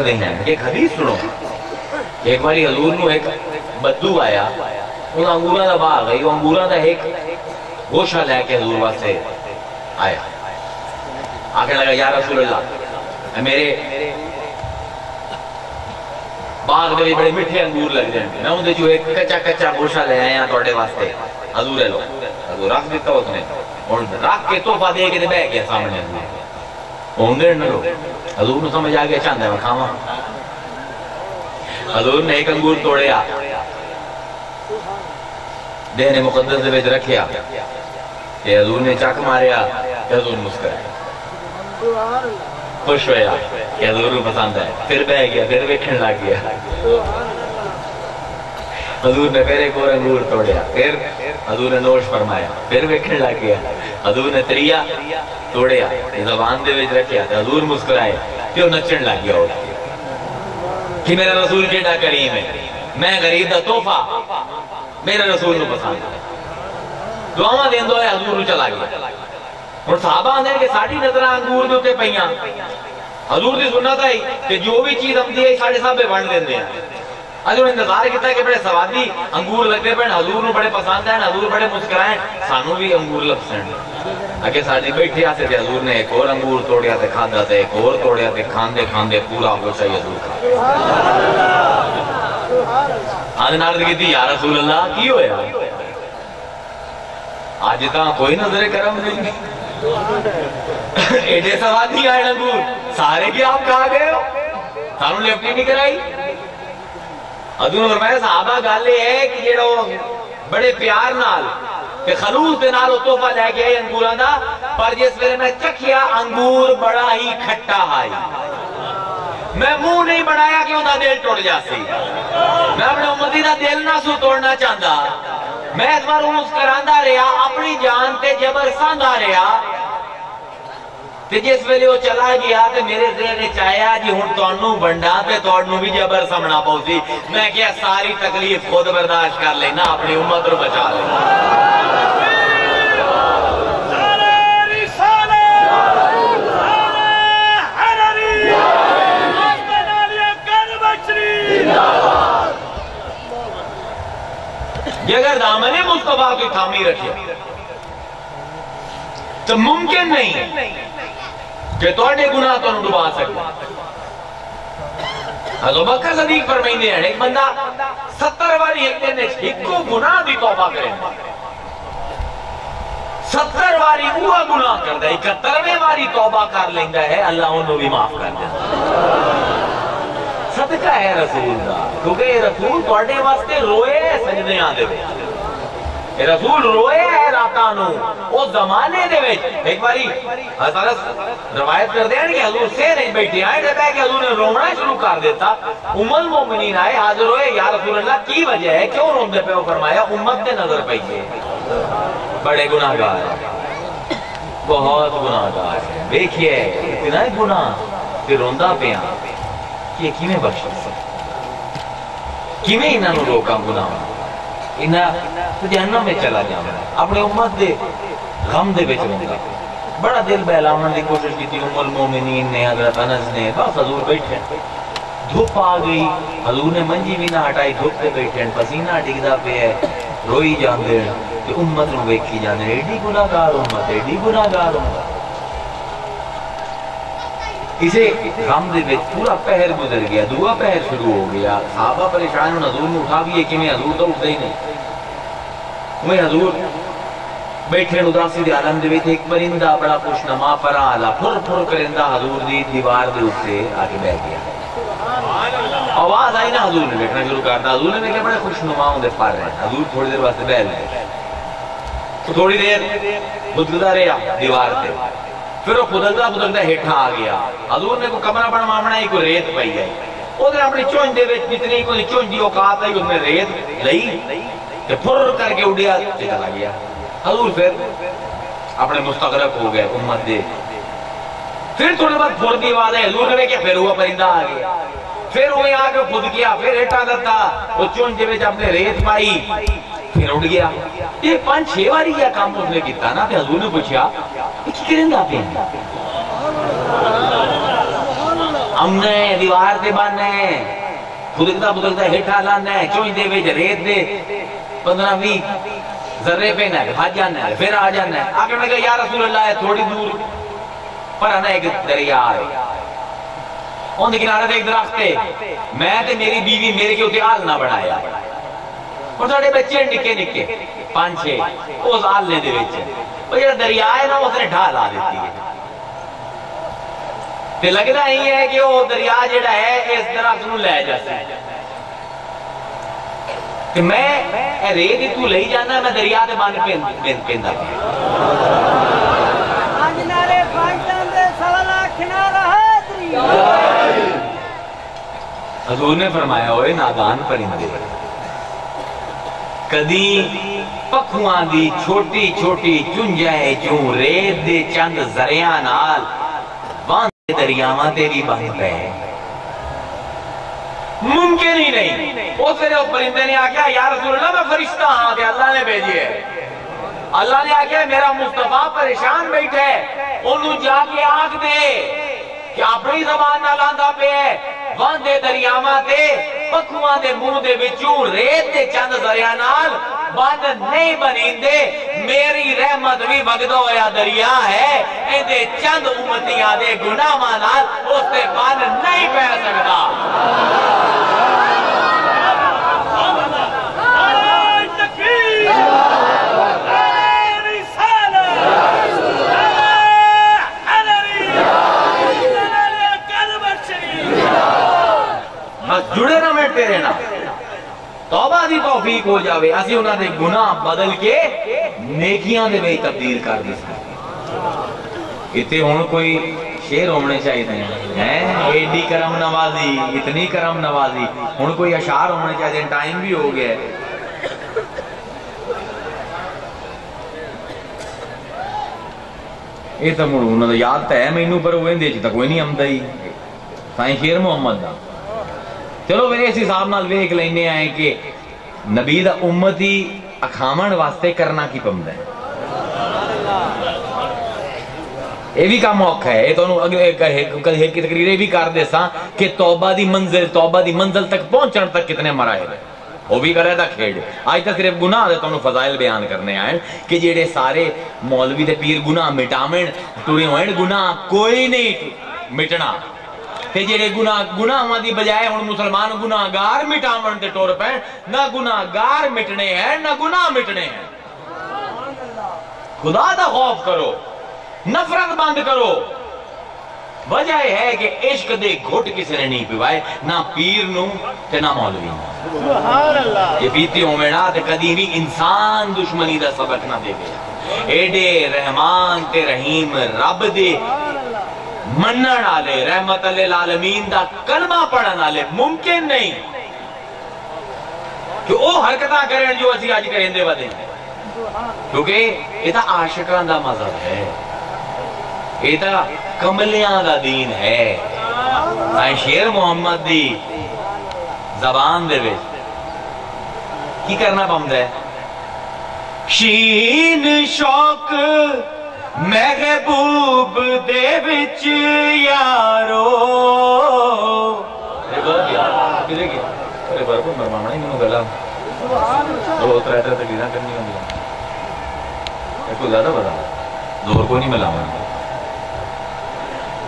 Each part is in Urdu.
رکھ دے ہیں ایک حدیث سنو ایک باری حضور نو ایک بدو آیا ان انگورہ دا باغ گئی وہ انگورہ دا ایک گوشہ لے کے حضور واسطے آیا آکے لگا یا رسول اللہ میرے باغ دے بڑے مٹھے انگور لگ جائیں میں ان دے جو ایک کچا گوشہ لے آیا توڑے واسطے حضور لو حضور رکھ دیتا اس نے اور رکھ کے توفہ دے کے دے بے گیا سامنے حضور ہوندر نہ لو حضور نے سمجھ آگیا چاندہ میں کھاما حضور نے ایک انگور توڑیا دہنے مقدس دے بیچ رکھیا کہ حضور نے چاک ماریا کہ حضور مسکرائے خوش ہویا کہ حضور کو پسند ہے پھر بہ گیا پھر ویکھن لگ گیا حضور نے پھر ایک اور انگور توڑیا پھر حضور نے نوش فرمایا پھر ویکھن لگ گیا حضور نے تریا توڑیا زبان دے بیچ رکھیا حضور مسکرائے پھر نچن لگ گیا کہ میرا رسول کیڑا کریم ہے میں غریب دا توفہ میرے رسول کو پسند ہے دعاواں دیندو ہے حضور کو چلا گیا اور صحابہ آنے کہ ساڑھی نظرہ انگور دے ہوتے پہیاں حضور دی سنت ہے کہ جو بھی چیز ہم دیئے ساڑھے صاحب بے بڑھ دیندے ہیں حضور نے انتظار کیتا ہے کہ بڑے سوادی انگور لگتے پہن حضور نے بڑے پسند ہیں حضور بڑے مسکرائیں سانو بھی انگور لپسن اگر ساڑھی بیٹھے آتے تھے حضور نے ایک اور انگور توڑیا تھے کھاندہ تھے ایک اور توڑیا تھے کھاندے کھاندے پورا ہو چاہیے حضور کھا آنے نارد کی تھی یا رسول اللہ کی ہویا آج تاں کوئی نظر کرم نہیں ایڈے سوادی آئے انگور سارے کی آپ کہا گئے ہو سانو لیفٹی نہیں کرائی حضور نے فرمایا صحابہ گالے ہے کہ یہ بڑے پیار نال کہ خلوص دے نال توفہ لے گیا انگوراں دا پر جس ویلے میں چکھیا انگور بڑا ہی کھٹا آئی میں منہ نہیں بڑھایا کہ انہاں دل ٹوٹ جاسی میں اپنے امتی دا دل نہ سو توڑنا چاہتا میں اس بار مسکراندہ رہا اپنی جان تے جبر ساندہ رہا تے جس ویلے وہ چلا گیا تے میرے ذہن چاہیا جی ہن تانوں بنڈا تے تانوں بھی جبر سمنا پوسی میں کیا ساری تکلیف خود برداشت کر لینا اپنی امت رو بچا لینا یہ اگر دامن مصطفیٰ کی تھامی رکھے تو ممکن نہیں کہ توڑے گناہ تو انہوں ڈبا سکتے حضرت بکر صدیق فرمائندے ہیں ایک بندہ 70 والی ایک دن ایک کو گناہ دی توبہ کریں 70 والی وہ گناہ کر دے 71ویں والی توبہ کر لیندہ ہے اللہ انہوں بھی معاف کر دے صدقہ ہے رسول دا کیونکہ یہ رسول توڑے واسطے روئے ہے سجدے آدھے یہ رسول روئے ہے راتانو وہ زمانے دے ویچ ایک باری حضرت روایت کر دیں کہ حضور سے نہیں بیٹھے آئے جب ہے کہ حضور نے رومنا شروع کر دیتا المومنین آئے حاضر ہوئے یا رسول اللہ کی وجہ ہے کیوں روم دے پہ وہ فرمایا امت دے نظر پہیے بڑے گناہگار ہیں بہت گناہگار ہیں دیکھئے اتنا ہی گناہ پھر روندہ پہ آن کہ کیمیں بخش سکتے کیمیں انہاں نو روکاں گناہ انہاں تو جہنم میں چلا جانا اپنے امت دے غم دے بیچ رہوں گا بڑا دل بہلاون دی کوشش کی تھی المومنین نے حضرت انس نے بس حضور بیٹھے دھوپ آ گئی حضور نے منجی بھی نہ ہٹائی دھوپ پہ بیٹھے پسینہ ڈگدا پہ ہے روئی جان دے کہ امت نو ویکھی جانے ایڈی گناہگار امت ایڈی گناہگار امت اسے غم دے بیچ پورا پہر گزر گیا دعا پہر شروع ہو گیا صحابہ پریشان ہوں حضور نے اٹھا بھی ہے کہ میں حضور تو اٹھتے ہی نہیں میں حضور بیٹھے اداسی دے عالم دے بیچ ایک پرندہ بڑا خوشنما پرا آلا پھر پھر کرندہ حضور دی دیوار دے اٹھتے آگے بہ گیا آواز آئی نا حضور نے بیٹھنا شروع کرتا حضور نے کہ بڑے خوشنما ہوں دے پر رہے حضور تھوڑی دیر واسطے بیل گئے تو تھوڑی دیر بدلدہ رہا دیوار تے پھر وہ بدلدہ ہیٹھا آ گیا حضور نے کوئی کمرہ بڑا مامنا ہی کوئی ریت پائی گئی ادھر اپنی چونج دے بیچ جتنی کوئی چونج دی اوقات آئی اس نے ریت لئی کہ پھر کر کے اڑیا چلا گیا حضور پھر اپنے مستغرق ہو گئے امت دے پھر تھوڑے بعد پھر دی آواز ہے حضور نے کیا پھر ہوا پرندہ آ گیا پھر وہ آگے خود کیا پھر ہیٹھا دیتا وہ چونج دے بیچ اپنے ریت پائی پھر اڑ گیا یہ 5-6 باری کیا کام اس نے کیتا نا پھر حضور نے پوچھا یہ کی کرندہ پہ امنے دیوار تے بننے خودکتا ہٹھا لانا ہے چونج دے ویچ ریت دے 15-20 ذرے پہ نہ بھاج جانا ہے پھر آ جانا ہے آگے میں کہا یا رسول اللہ ہے تھوڑی دور پر آنا ایک دریا ہے ان کنارے دے ایک درخت ہے میں تے میری بیوی میرے کے ہوتے آل نہ بڑھایا اور ساڑھے بچے نکے نکے 5-6 اس آل نے دے ویچے وہ یہ دریا ہے نا اس نے ڈھال آ دیتی ہے تے لگنا ہی ہے کہ وہ دریا جڑا ہے اس درخت نو لے جاتا ہے کہ میں ریت تو لئی جانا میں دریا دے مان پیندہ آنجنارے پاکستان دے سوالا کنارہ ہے دریا حضور نے فرمایا ہوئے نادان پرندے کدی پکھوان دی چھوٹی چھوٹی چنجائے چون ریت دے چند زریان آل باندے دریاواں تے بھی باندھ پہ ممکن ہی نہیں اس سے پرندے نے آکیا یا رسول اللہ میں فرشتہ ہاں کہ اللہ نے بھیجی ہے اللہ نے آکیا میرا مصطفیٰ پریشان بیٹھے انہوں جا کے آنکھ دے کہ اپنی زبان نہ لاندہ پہ ہے واندے دریاواں تے پکھوان دے منہ دے وچوں ریت دے چند زریانال بند نہیں بنیندے میری رحمت بھی وگدہ ہویا دریا ہے اے دے چند امتیاں دے گناہ مانال اس سے بند نہیں پہ سکتا جڑے نہ میٹتے رہنا توبہ دی توفیق ہو جاوے اسی انہاں دے گناہ بدل کے نیکیاں دے میں تبدیل کر دی سکتے اتے ہون کوئی شیر ہونے چاہیے ہیں ایڈی کرم نوازی اتنی کرم نوازی ہون کوئی اشعار ہونے چاہیے ٹائم بھی ہو گیا یہ تو مڑو انہوں نے یاد تا ہے میں انہوں پر ہوئے دے چیتا کوئی نہیں ہم دائی سائیں شیر محمد دا چلو میرے اس حساب نال ویک لینے آئے کہ نبی دا امتی اکھامن واسطے کرنا کی پمد ہے یہ بھی کا موقع ہے یہ تو ایک کی تقریریں بھی کر دے ساں کہ توبہ دی منزل تک پہنچن تک کتنے مراحل ہے وہ بھی کرے دا کھیڑ آج تک صرف گناہ دے تو فضائل بیان کرنے آئے کہ جیڑے سارے مولوی دے پیر گناہ مٹامن ٹورے ہوئے گناہ کوئی نہیں مٹنا تے جیڑے گناہ ہماری بجائے ہن مسلمان گناہ گار مٹامن دے ٹور پہ نہ گناہ گار مٹنے ہیں نہ گناہ مٹنے ہیں خدا دا خوف کرو نفرت بند کرو وجہ ہے کہ عشق دے گھٹ کسی نے نہیں پیوائے نہ پیر نو تے نہ مولوی نو یہ پیتی ہوں میں نا تے کدی بھی انسان دشمنی دا سبق نہ دے گیا ایڈے رحمان تے رحیم رب دے منن آلے رحمت للعالمین دا کلمہ پڑھن آلے ممکن نہیں کہ وہ حرکتاں کریں جو اسی آج کریں دے بدیں کیونکہ یہ تا عاشقان دا مذہب ہے یہ تا کملیاں دا دین ہے سائیں شیر محمد دی زبان دے وے کی کرنا پمد ہے شین شوق محبوب دے وچ یارو ارے بہت یار کدھے گیا ارے برکو مرمانا نہیں منو گلا روت رہتا تقریرہ کرنی ہوندی ہے کوئی زیادہ بتا زور کو نہیں ملا ہوں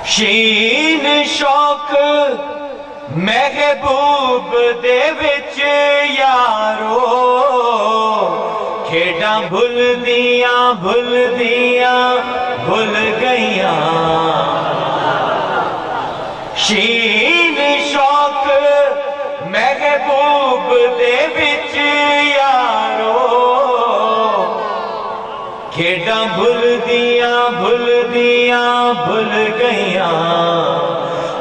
شین شوق محبوب دے وچ یارو کھیڑاں بھل دیاں بھل گئیاں شین شوق محبوب دے وچ یارو کھیڑاں بھل بھل گئیاں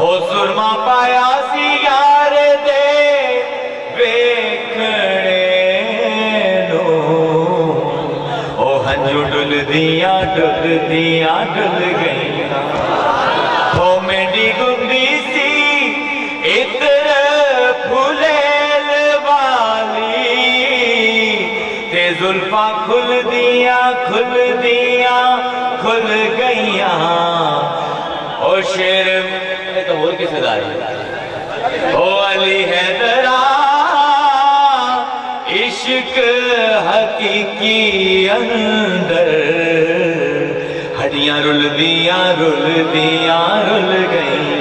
او سرما پایا سی یار دے ویکھنے نو او ہنجو ڈل دیاں ڈل گئیاں او میڈی گندی سی اتر پھولیل والی تے زلفاں کھل دیاں کھل گئیاں او او شیر تو اور کسے داری او علی حیدرہ عشق حقیقی اندر ہڈیاں رل دیاں رل گئیں